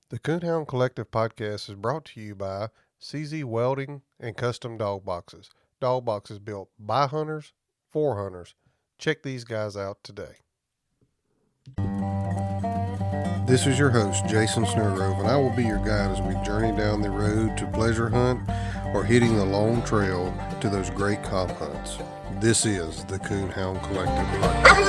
The Coonhound Collective podcast is brought to you by CZ Welding and Custom Dog Boxes. Dog boxes built by hunters for hunters. Check these guys out today. This is your host, Jason Snellgrove, and I will be your guide as we journey down the road to pleasure hunt or hitting the long trail to those great comp hunts. This is the Coonhound Collective podcast.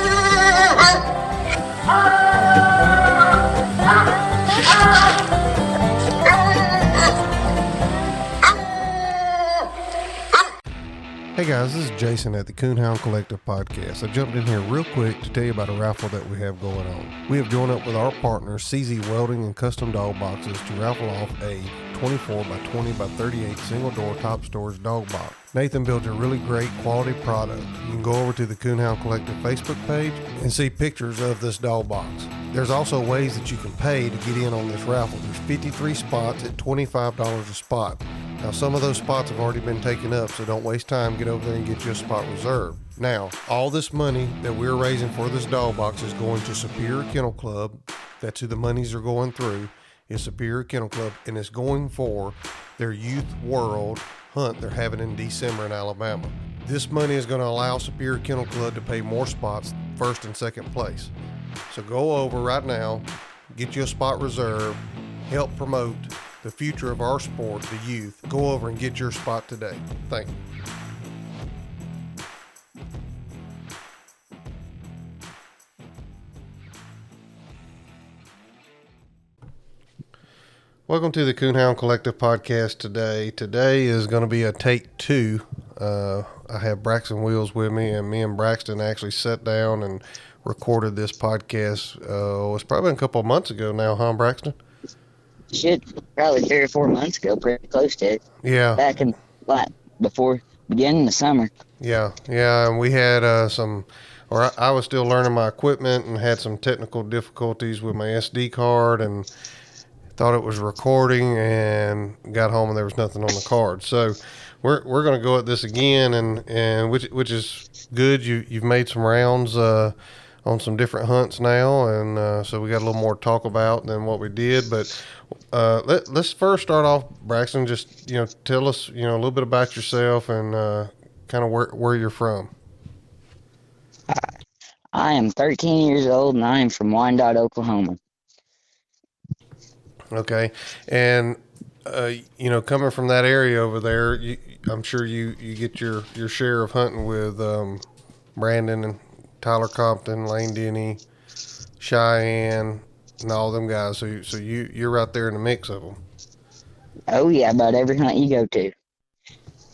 Hey guys, this is Jason at the Coonhound Collective podcast. I jumped in here real quick to tell you about a raffle that we have going on. We have joined up with our partner, CZ Welding and Custom Dog Boxes, to raffle off a 24 by 20 by 38 single door top storage dog box. Nathan built a really great quality product. You can go over to the Coonhound Collective Facebook page and see pictures of this dog box. There's also ways that you can pay to get in on this raffle. There's 53 spots at $25 a spot. Now, some of those spots have already been taken up, so don't waste time. Get over there and get you a spot reserved. Now, all this money that we're raising for this dog box is going to Superior Kennel Club. That's who the monies are going through, is Superior Kennel Club, and it's going for their Youth World hunt they're having in December in Alabama. This money is going to allow Superior Kennel Club to pay more spots, first and second place. So go over right now, get you a spot reserved, help promote the future of our sport, the youth. Go over and get your spot today. Thank you. Welcome to the Coonhound Collective podcast today. Today is going to be a take two. I have Braxton Wheels with me, and me and Braxton actually sat down and recorded this podcast. It was probably a couple of months ago now, huh, Braxton? Shit, probably 3 or 4 months ago, pretty close to it. Yeah. Back in, before beginning the summer. Yeah, and we had I was still learning my equipment and had some technical difficulties with my SD card and thought it was recording and got home and there was nothing on the card. So we're going to go at this again and which is good. You've made some rounds on some different hunts now, and so we got a little more to talk about than what we did. But let's first start off, Braxton. Just tell us a little bit about yourself and kind of where you're from. I am 13 years old, and I am from Wyandotte, Oklahoma. Okay, and coming from that area over there, I'm sure you get your share of hunting with Brandon and Tyler Compton, Lane Denny, Cheyenne, and all them guys. So you're right there in the mix of them. Oh yeah, about every hunt you go to.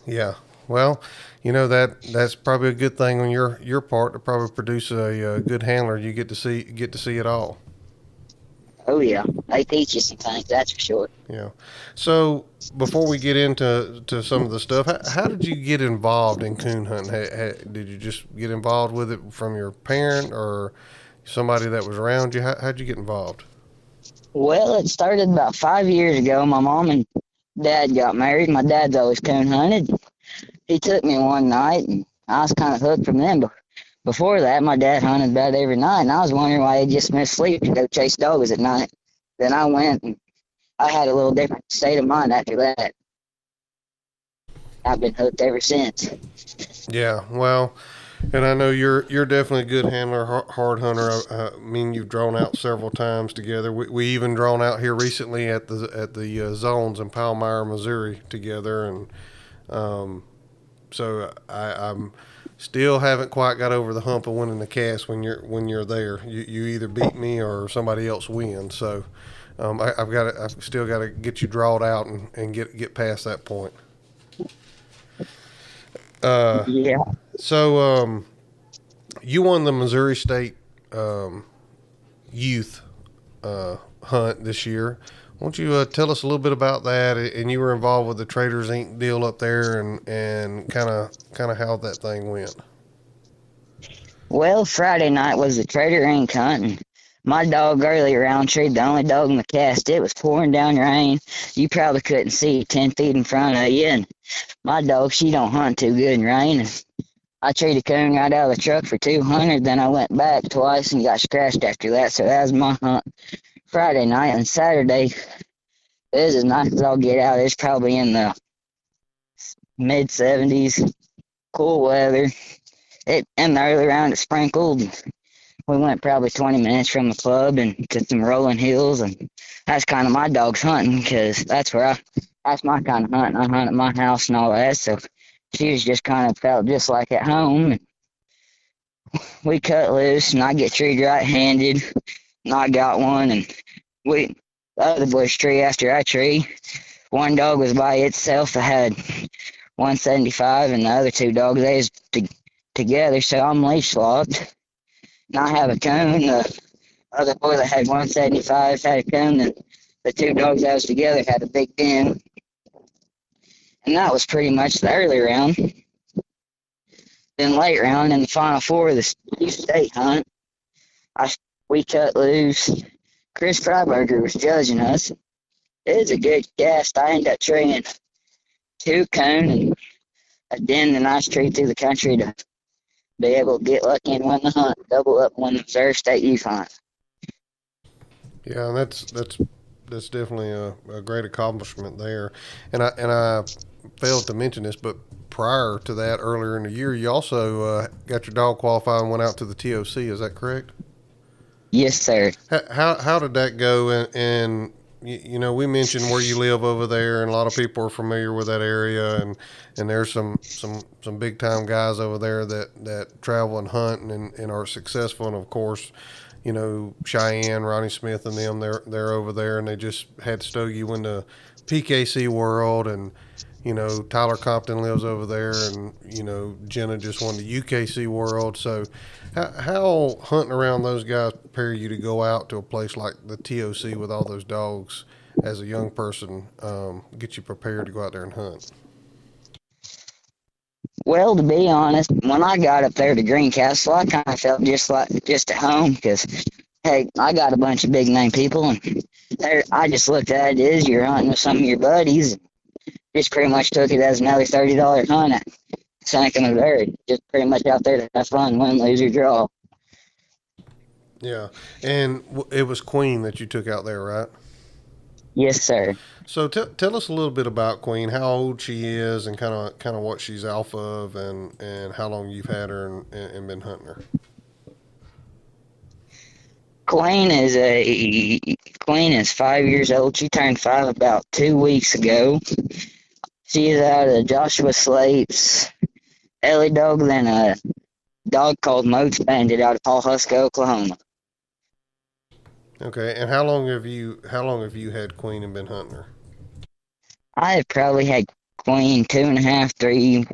Yeah, well, that's probably a good thing on your part to probably produce a good handler. You get to see it all. Oh yeah, they teach you some things, that's for sure. Yeah. So before we get into some of the stuff, how did you get involved in coon hunting? Did you just get involved with it from your parent or somebody that was around you? How'd you get involved? Well, it started about 5 years ago. My mom and dad got married. My dad's always coon hunted. He took me one night, and I was kind of hooked from then. But before that, my dad hunted about every night, and I was wondering why he just missed sleep to go chase dogs at night. Then I went, and I had a little different state of mind after that. I've been hooked ever since. Yeah, well, and I know you're definitely a good handler, hard hunter. I mean, you've drawn out several times together. We even drawn out here recently at the zones in Palmyra, Missouri, together, and so I'm still haven't quite got over the hump of winning the cast when you're there. You either beat me or somebody else wins. So I've still got to get you drawed out and get past that point. Yeah. So you won the Missouri State youth hunt this year. Won't you tell us a little bit about that? And you were involved with the Traders Inc. deal up there, and kind of how that thing went. Well, Friday night was the Trader Inc. hunt, and my dog Early Roundtree, the only dog in the cast. It was pouring down rain. You probably couldn't see 10 feet in front of you. And my dog, she don't hunt too good in rain. And I treated coon right out of the truck for 200. Then I went back twice and got scratched after that. So that was my hunt Friday night, and Saturday it was as nice as I'll get out. It's probably in the mid 70s, cool weather. It in the early round it sprinkled. We went probably 20 minutes from the club and to some rolling hills, and that's kind of my dog's hunting because that's my kind of hunting. I hunt at my house and all that, so she was just kind of felt just like at home. And we cut loose, and I get treed right-handed, and I got one, and the other bush tree after I tree. One dog was by itself. I had 175, and the other two dogs, they was together, so I'm leash locked. And I have a coon. The other boy that had 175 had a coon, and the two dogs that was together had a big den. And that was pretty much the early round. Then late round, in the final four of the youth state hunt, we cut loose. Chris Freiberger was judging us. It was a good cast. I ended up treeing two coon and a den, and I treed through the country to be able to get lucky and win the hunt, double up, win the Missouri State Youth Hunt. Yeah, that's definitely a great accomplishment there. And I failed to mention this, but prior to that, earlier in the year, you also got your dog qualified and went out to the TOC. Is that correct? Yes, sir. How did that go? And you know, we mentioned where you live over there, and a lot of people are familiar with that area, and there's some big time guys over there that travel and hunt and are successful. And of course, you know, Cheyenne, Ronnie Smith, and them, they're over there, and they just had Stogie win the PKC World, and you know, Tyler Compton lives over there, and you know, Jenna just won the UKC World. So how hunting around those guys prepare you to go out to a place like the TOC with all those dogs as a young person, get you prepared to go out there and hunt? Well, to be honest, when I got up there to Greencastle, I kind of felt just at home because, hey, I got a bunch of big name people, and I just looked at it as you're hunting with some of your buddies, and just pretty much took it as another $30 hunt at Seneca, Missouri. Just pretty much out there to have fun, win, lose, or draw. Yeah, and it was Queen that you took out there, right? Yes, sir. So tell us a little bit about Queen, how old she is, and kind of what she's alpha of, and how long you've had her and been hunting her. Queen is 5 years old. She turned 5 about 2 weeks ago. She is out of Joshua Slate's Ellie dog, then a dog called Moats Bandit out of Pawhuska, Oklahoma. Okay, and how long have you had Queen and been hunting her? I have probably had Queen 2.5, 3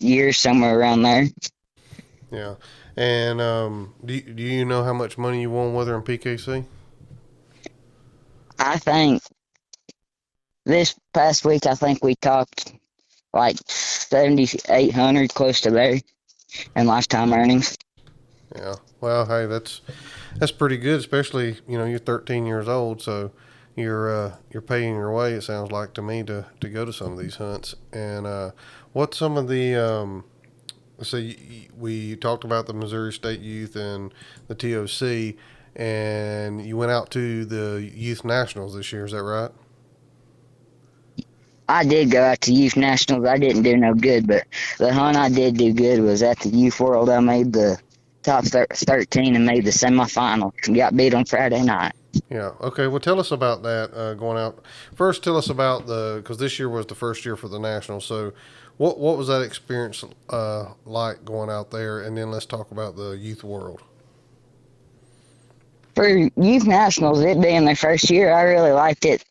years, somewhere around there. Yeah, and do you know how much money you won with her in PKC? I think this past week, I think we talked like 7,800, close to there, in lifetime earnings. Yeah. Well, hey, that's pretty good, especially, you know, you're 13 years old, so you're paying your way. It sounds like to me to go to some of these hunts. And what's some of the so we talked about the Missouri State Youth and the TOC, and you went out to the Youth Nationals this year. Is that right? I did go out to Youth Nationals. I didn't do no good, but the hunt I did do good was at the Youth World. I made the top 13 and made the semifinal. Got beat on Friday night. Yeah. Okay. Well, tell us about that going out. First, tell us about because this year was the first year for the Nationals. So, what was that experience like going out there? And then let's talk about the Youth World. For Youth Nationals, it being their first year, I really liked it.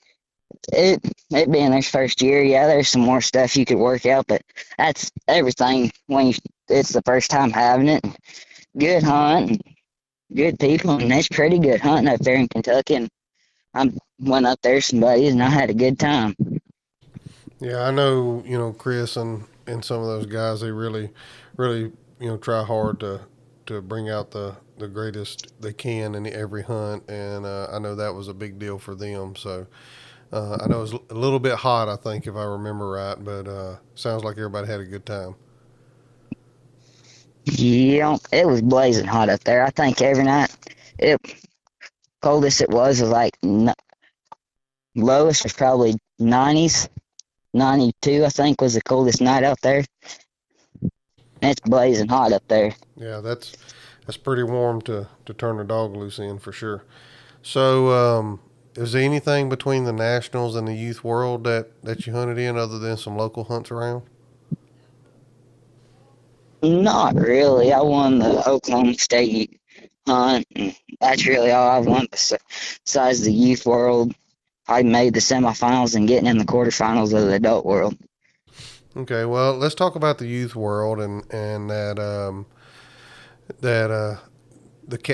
It being their first year, yeah, there's some more stuff you could work out, but that's everything when it's the first time having it. Good hunt, and good people, and it's pretty good hunting up there in Kentucky. And I went up there with some buddies, and I had a good time. Yeah, I know. You know, Chris and some of those guys, they really try hard to bring out the greatest they can in every hunt, and I know that was a big deal for them. So. I know it was a little bit hot, I think, if I remember right, but sounds like everybody had a good time. Yeah, it was blazing hot up there. I think every night, Coldest it was like lowest was probably 90s. 92, I think, was the coldest night out there. It's blazing hot up there. Yeah, that's pretty warm to turn a dog loose in for sure. So, is there anything between the nationals and the youth world that you hunted in other than some local hunts around? Not really. I won the Oklahoma State hunt, and that's really all I've won besides the youth world. I made the semifinals and getting in the quarterfinals of the adult world. Okay, well, let's talk about the youth world and that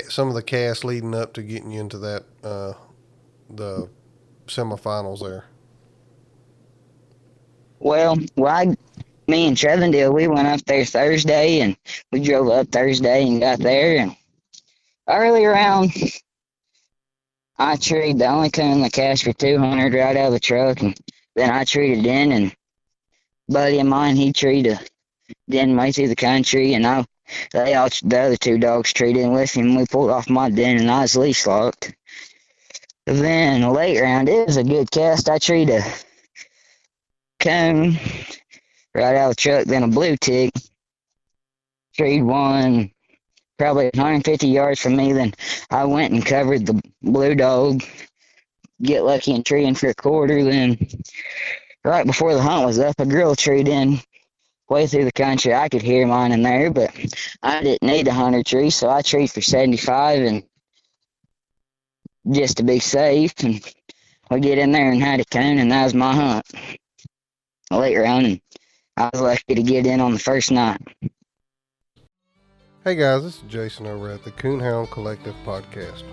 some of the cast leading up to getting you into that the semifinals there. Well, me and Trevendale, we went up there Thursday, and we drove up Thursday and got there. And early around, I treed the only coon that cast for 200 right out of the truck, and then I treated in, and buddy of mine, he treated den way through the country, and the other two dogs treated with him. We pulled off my den, and I was leash locked. Then late round, it was a good cast. I treated a coon right out of the truck, then a blue tick. Treed one probably 150 yards from me. Then I went and covered the blue dog, get lucky and treeing for a quarter. Then right before the hunt was up, a girl treed in way through the country. I could hear mine in there, but I didn't need 100 trees, so I treed for 75 and just to be safe. And we get in there and had a coon, and that was my hunt. Late round, and I was lucky to get in on the first night. Hey guys, this is Jason over at the Coonhound Collective podcast.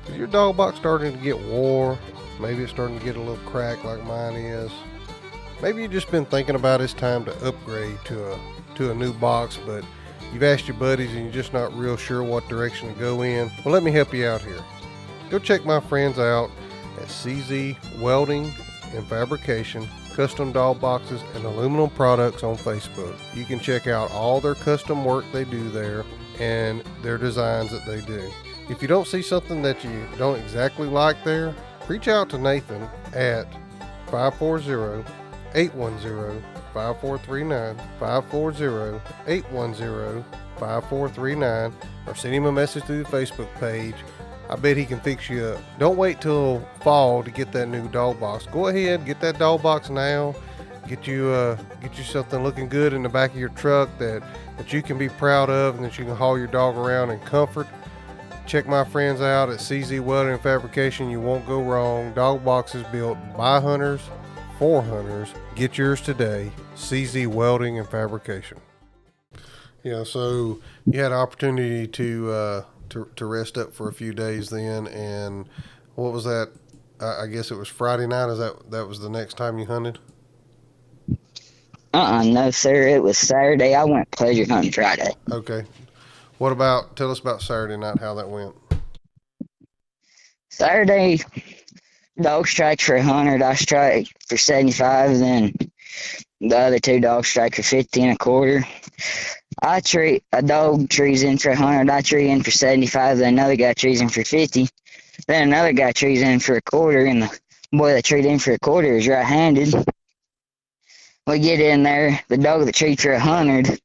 Is your dog box starting to get wore? Maybe it's starting to get a little cracked like mine is. Maybe you've just been thinking about it's time to upgrade to a new box, but you've asked your buddies and you're just not real sure what direction to go in. Well, let me help you out here. Go check my friends out at CZ Welding and Fabrication, Custom Dog Boxes and Aluminum Products on Facebook. You can check out all their custom work they do there and their designs that they do. If you don't see something that you don't exactly like there, reach out to Nathan at 540-810-5439, 540-810-5439, or send him a message through the Facebook page. I bet he can fix you up. Don't wait till fall to get that new dog box. Go ahead, get that dog box now. Get you something looking good in the back of your truck that you can be proud of and that you can haul your dog around in comfort. Check my friends out at CZ Welding and Fabrication. You won't go wrong. Dog boxes built by hunters for hunters. Get yours today. CZ Welding and Fabrication. Yeah, so you had an opportunity to rest up for a few days then, and what was that? I guess it was Friday night. Is that was the next time you hunted? No, sir. It was Saturday. I went pleasure hunting Friday. Okay. Tell us about Saturday night, how that went. Saturday, dog strike for 100. I strike for 75. Then the other two dogs strike for 50 and a quarter. A dog trees in for 100. I tree in for 75. Then another guy trees in for 50. Then another guy trees in for a quarter. And the boy that treed in for a quarter is right-handed. We get in there. The dog that treed for 100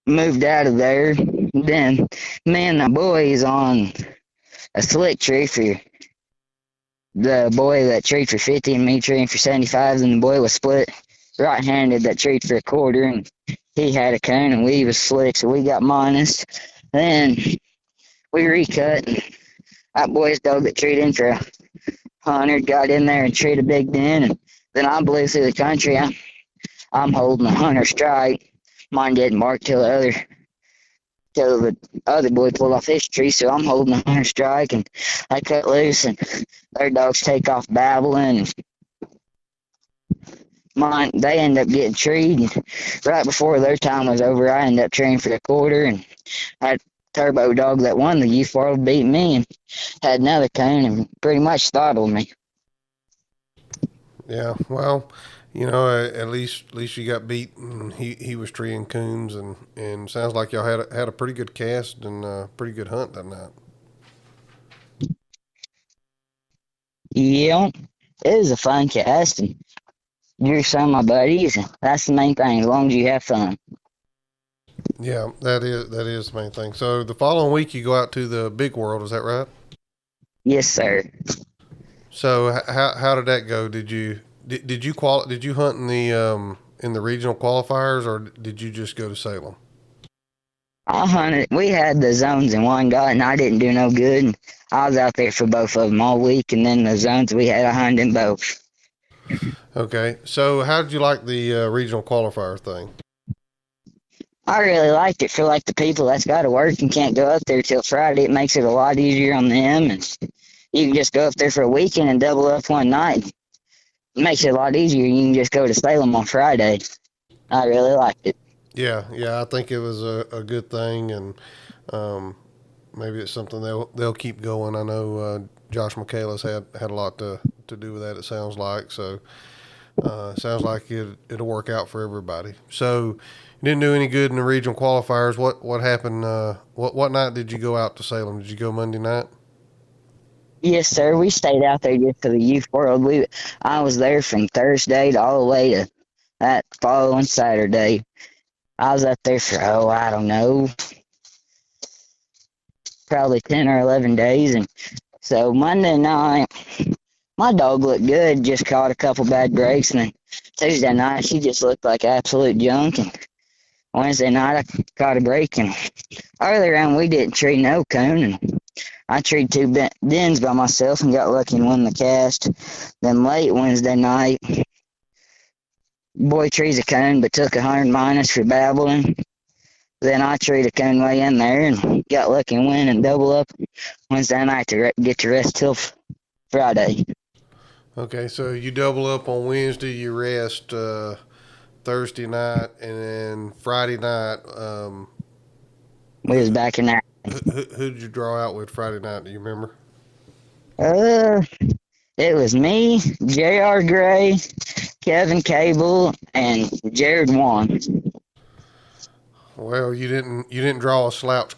moved out of there. Then me and the boys on a slick tree for the boy that treed for 50 and me treeing for 75. And the boy was split right-handed that treed for a quarter, and he had a coon and we was slick, so we got minus. Then we recut, and that boy's dog that treed in for 100 got in there and treed a big den, and then I blew through the country. I'm holding a 100 strike. Mine didn't bark till the other boy pulled off his tree, so I'm holding a 100 strike, and I cut loose, and their dogs take off babbling. They end up getting treed, and right before their time was over, I ended up treeing for a quarter, and that turbo dog that won the youth world beat me and had another coon and pretty much throttled me. Yeah, well, at least you got beat, and he was treeing coons, and sounds like y'all had a pretty good cast and a pretty good hunt that night. Yeah, it was a fun cast, and you're some of my buddies, and that's the main thing, as long as you have fun. Yeah, that is the main thing. So the following week you go out to the big world. Is that right? Yes, sir. So how did that go? Did you hunt in the regional qualifiers, or did you just go to Salem? I hunted. We had the zones in one got, and I didn't do no good. And I was out there for both of them all week, and then the zones we had, I hunted in both. Okay. So how did you like the regional qualifier thing? I really liked it for like the people that's got to work and can't go up there till Friday. It makes it a lot easier on them, and you can just go up there for a weekend and double up one night. It makes it a lot easier. You can just go to Salem on Friday. I really liked it. Yeah. I think it was a good thing, and um, maybe it's something they'll keep going. I know Josh Michaelis had a lot to do with that. It sounds like so. Sounds like it'll work out for everybody. So you didn't do any good in the regional qualifiers. What happened? What night did you go out to Salem? Did you go Monday night? Yes, sir. We stayed out there just for the youth world. I was there from Thursday to all the way to that following Saturday. I was up there for I don't know, probably 10 or 11 days, and so Monday night my dog looked good, just caught a couple bad breaks, and then Tuesday night she just looked like absolute junk, and Wednesday night I caught a break, and earlier on we didn't tree no coon, and I treed two dens by myself and got lucky and won the cast. Then late Wednesday night, boy trees a coon but took 100 minus for babbling. Then I treed a coon way in there and got lucky and win and double up Wednesday night to get to rest till Friday. Okay, so you double up on Wednesday, you rest Thursday night, and then Friday night. We was back in there. Who did you draw out with Friday night? Do you remember? Uh, it was me, J.R. Gray, Kevin Cable, and Jared Wan. Well, you didn't draw a slouch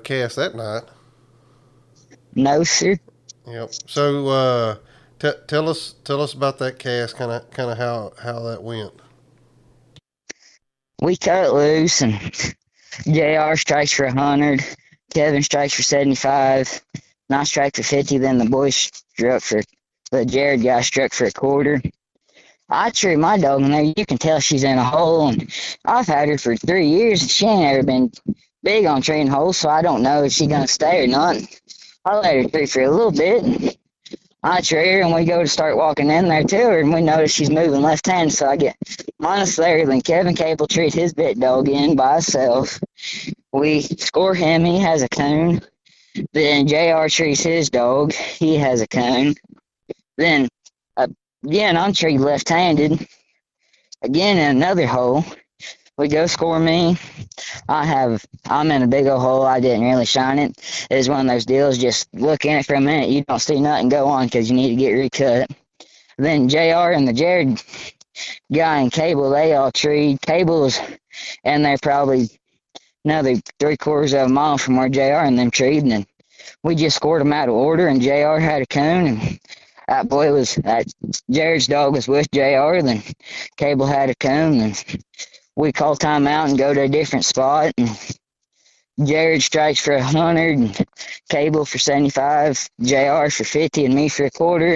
cast that night. No, sir. Yep. So tell us about that cast, kind of how that went. We cut loose, and JR strikes for 100, Kevin strikes for 75, and I strike for 50. Then the Jared guy struck for a quarter. I tree my dog in there. You can tell she's in a hole, and I've had her for 3 years, and she ain't ever been big on treeing holes, so I don't know if she's gonna stay or not. I let her tree for a little bit, and I tree her, and we go to start walking in there to her, and we notice she's moving left hand, so I get minus there. Then Kevin Cable treat his bit dog in by himself. We score him, he has a coon. Then JR treats his dog, he has a coon. Then again, I'm treated left handed. Again, in another hole, we go score me. I'm in a big old hole. I didn't really shine it. It's one of those deals. Just look in it for a minute. You don't see nothing. Go on because you need to get recut. Then Jr. and the Jared guy and Cable, they all treed. Cable's and they're probably another 3/4 of a mile from where Jr. and them treed. And then we just scored them out of order. And Jr. had a coon. And that Jared's dog was with Jr. Then Cable had a coon. And we call timeout and go to a different spot. And Jared strikes for 100, and Cable for 75, JR for 50, and me for a quarter.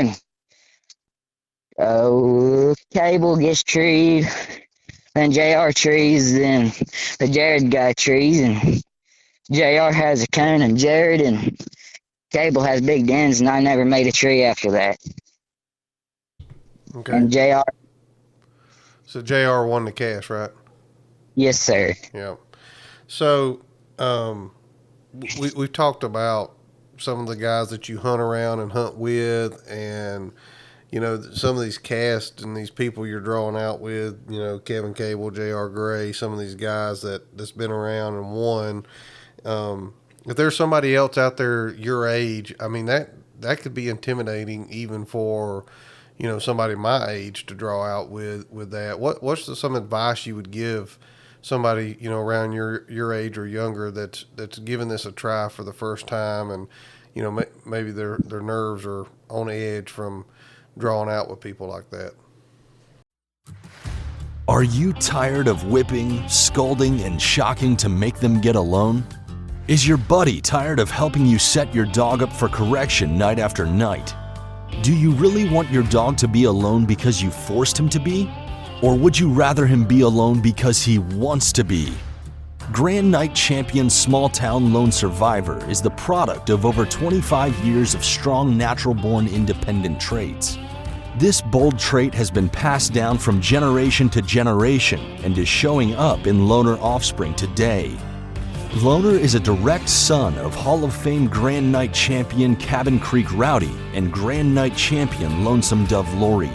And Cable gets treed, then JR trees, then the Jared guy trees, and JR has a coon, and Jared and Cable has big dens, and I never made a tree after that. Okay. And JR, So Jr. won the cast, right? yes, sir. Yeah. So we've talked about some of the guys that you hunt around and hunt with, and some of these casts and these people you're drawing out with, Kevin Cable, J.R. Gray, some of these guys that's been around and won. If there's somebody else out there your age, I mean that could be intimidating even for somebody my age to draw out with that. What's some advice you would give somebody around your age or younger that's giving this a try for the first time, and maybe their nerves are on edge from drawing out with people like that. Are you tired of whipping, scolding, and shocking to make them get alone? Is your buddy tired of helping you set your dog up for correction night after night? Do you really want your dog to be alone because you forced him to be? Or would you rather him be alone because he wants to be? Grand Night Champion Small Town Lone Survivor is the product of over 25 years of strong natural-born independent traits. This bold trait has been passed down from generation to generation and is showing up in loner offspring today. Loner is a direct son of Hall of Fame Grand Night Champion Cabin Creek Rowdy and Grand Night Champion Lonesome Dove Lori.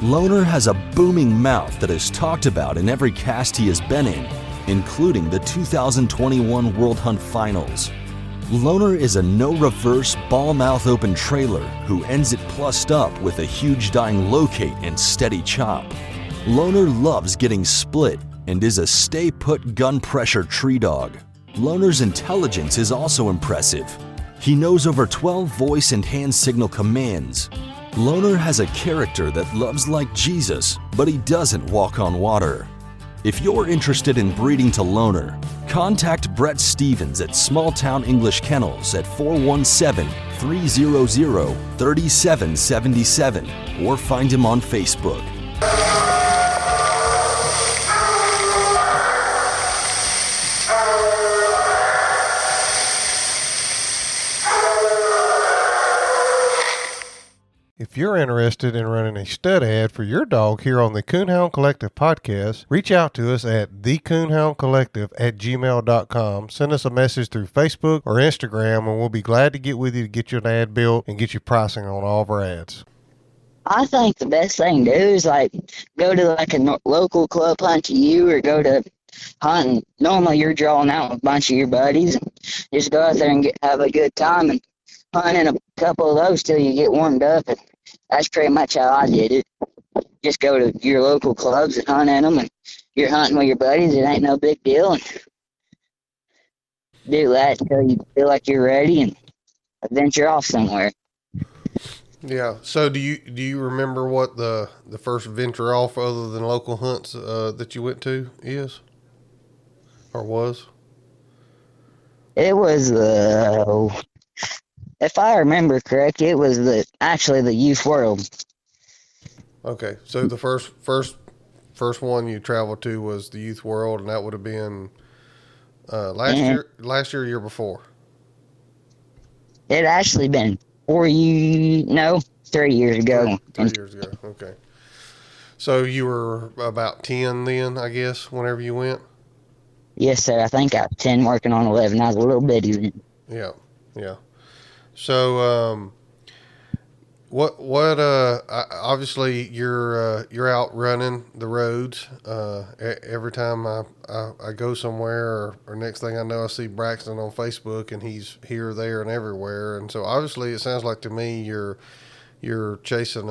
Loner has a booming mouth that is talked about in every cast he has been in, including the 2021 World Hunt Finals. Loner is a no-reverse, ball-mouth open trailer who ends it plussed up with a huge dying locate and steady chop. Loner loves getting split and is a stay-put gun-pressure tree dog. Loner's intelligence is also impressive. He knows over 12 voice and hand signal commands. Loner has a character that loves like Jesus, but he doesn't walk on water. If you're interested in breeding to Loner, contact Brett Stevens at Small Town English Kennels at 417-300-3777 or find him on Facebook. If you're interested in running a stud ad for your dog here on the Coonhound Collective podcast, reach out to us at thecoonhoundcollective@gmail.com. Send us a message through Facebook or Instagram, and we'll be glad to get with you to get you an ad built and get you pricing on all of our ads. I think the best thing to do is like go to like a local club hunt to you, or go to hunting. Normally you're drawing out with a bunch of your buddies, and just go out there and have a good time and hunt in a couple of those till you get warmed up. And that's pretty much how I did it. Just go to your local clubs and hunt in them, and you're hunting with your buddies. It ain't no big deal. And do that until you feel like you're ready and venture off somewhere. Yeah. So do you remember what the first venture off other than local hunts that you went to is or was? It was if I remember correct, it was actually the youth world. Okay. So the first one you traveled to was the youth world, and that would have been last year, year before. It actually been 3 years ago. 3 years ago. Okay. So you were about 10 then, I guess, whenever you went? Yes, sir. I think I was 10 working on 11. I was a little bitty then. Yeah. Yeah. So, obviously you're out running the roads, every time I go somewhere or next thing I know, I see Braxton on Facebook and he's here, there, and everywhere. And so obviously it sounds like to me you're chasing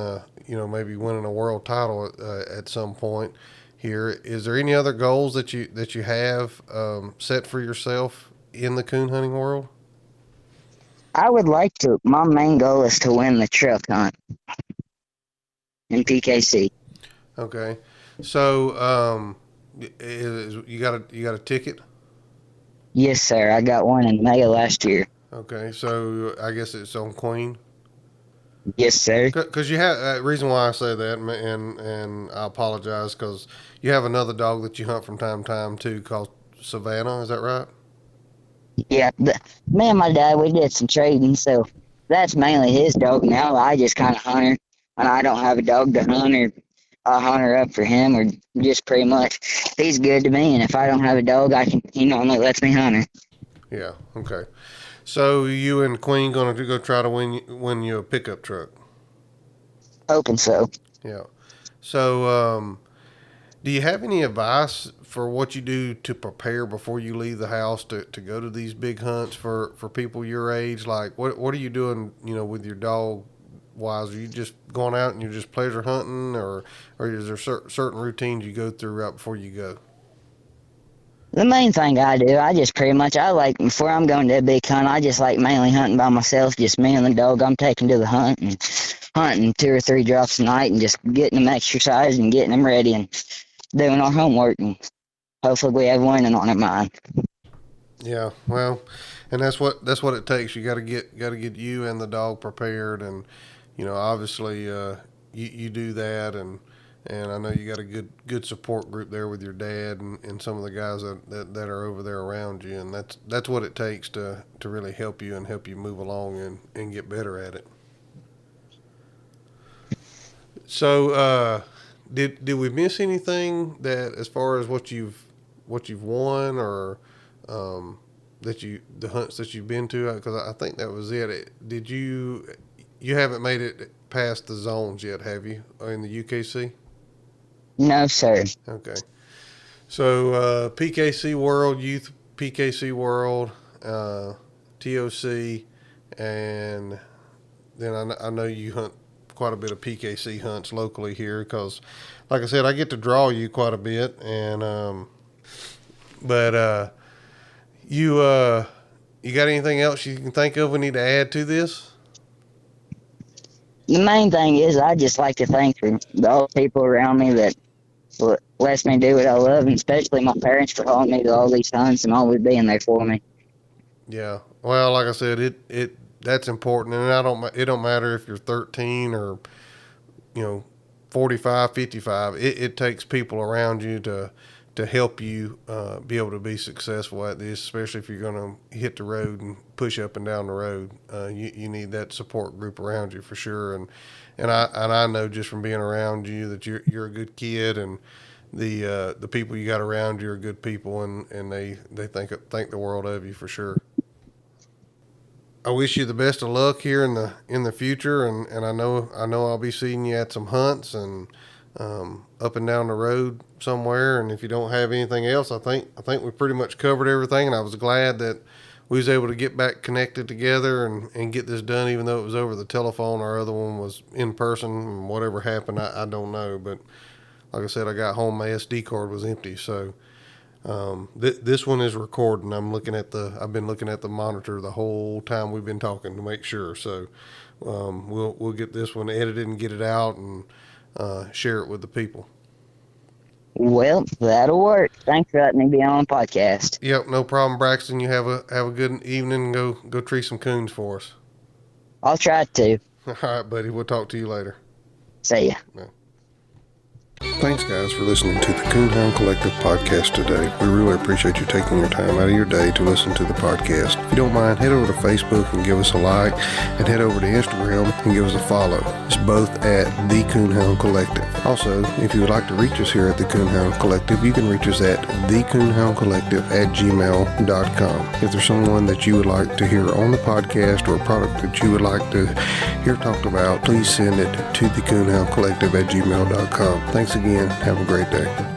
maybe winning a world title at some point here. Is there any other goals that you have, set for yourself in the coon hunting world? I would like to. My main goal is to win the truck hunt in PKC. Okay, so you got a ticket? Yes, sir. I got one in May of last year. Okay, so I guess it's on Queen. Yes, sir. Because you have reason why I say that, and I apologize because you have another dog that you hunt from time to time too, called Savannah. Is that right? Yeah, me and my dad, we did some trading, so that's mainly his dog now. I just kind of hunt her when I don't have a dog to hunt her. I hunt her up for him, or just pretty much he's good to me, and if I don't have a dog, he normally lets me hunt her. Yeah. Okay. So you and Queen going to go try to win you a pickup truck? Hoping so. Yeah. So do you have any advice for what you do to prepare before you leave the house to go to these big hunts for people your age? Like what are you doing, with your dog wise? Are you just going out and you're just pleasure hunting, or is there certain routines you go through right before you go? The main thing I do, I just pretty much, I like, before I'm going to a big hunt, I just like mainly hunting by myself, just me and the dog I'm taking to the hunt, and hunting 2 or 3 drops a night and just getting them exercised and getting them ready and doing our homework, and hopefully we have winning on our mind. Yeah, well, and that's what it takes. You got to get you and the dog prepared, and obviously you do that, and I know you got a good support group there with your dad and some of the guys that are over there around you, and that's what it takes to really help you and help you move along and get better at it. So did we miss anything that, as far as what you've won, or the hunts that you've been to? Because I think that was it. Did you haven't made it past the zones yet, have you, in the UKC? No, sir. Okay. So PKC World, Youth PKC World, TOC, and then I know you hunt quite a bit of PKC hunts locally here, because, like I said, I get to draw you quite a bit, and but you got anything else you can think of we need to add to this? The main thing is, I just like to thank all the people around me that lets me do what I love, and especially my parents for hauling me to all these hunts and always being there for me. Yeah. Well, like I said, that's important, and it don't matter if you're 13 or 45, 55. It takes people around you to help you be able to be successful at this, especially if you're going to hit the road and push up and down the road. You need that support group around you for sure, and I know just from being around you that you're a good kid, and the people you got around you are good people, and they think the world of you for sure. I wish you the best of luck here in the future, and I know I'll be seeing you at some hunts and up and down the road somewhere. And if you don't have anything else, I think we pretty much covered everything, and I was glad that we was able to get back connected together and get this done, even though it was over the telephone. Our other one was in person, and whatever happened, I don't know. But like I said, I got home, my SD card was empty, so this one is recording. I've been looking at the monitor the whole time we've been talking to make sure. So we'll get this one edited and get it out and share it with the people. Well, that'll work. Thanks for letting me be on the podcast. Yep, no problem, Braxton. You have a good evening, and go tree some coons for us. I'll try to. All right, buddy. We'll talk to you later. See ya. Yeah. Thanks, guys, for listening to the Coonhound Collective podcast today. We really appreciate you taking your time out of your day to listen to the podcast. If you don't mind, head over to Facebook and give us a like, and head over to Instagram and give us a follow. It's both at the Coonhound Collective. Also, if you would like to reach us here at the Coonhound Collective, you can reach us at thecoonhoundcollective@gmail.com. If there's someone that you would like to hear on the podcast, or a product that you would like to hear talked about, please send it to thecoonhoundcollective@gmail.com. Thanks again. Have a great day.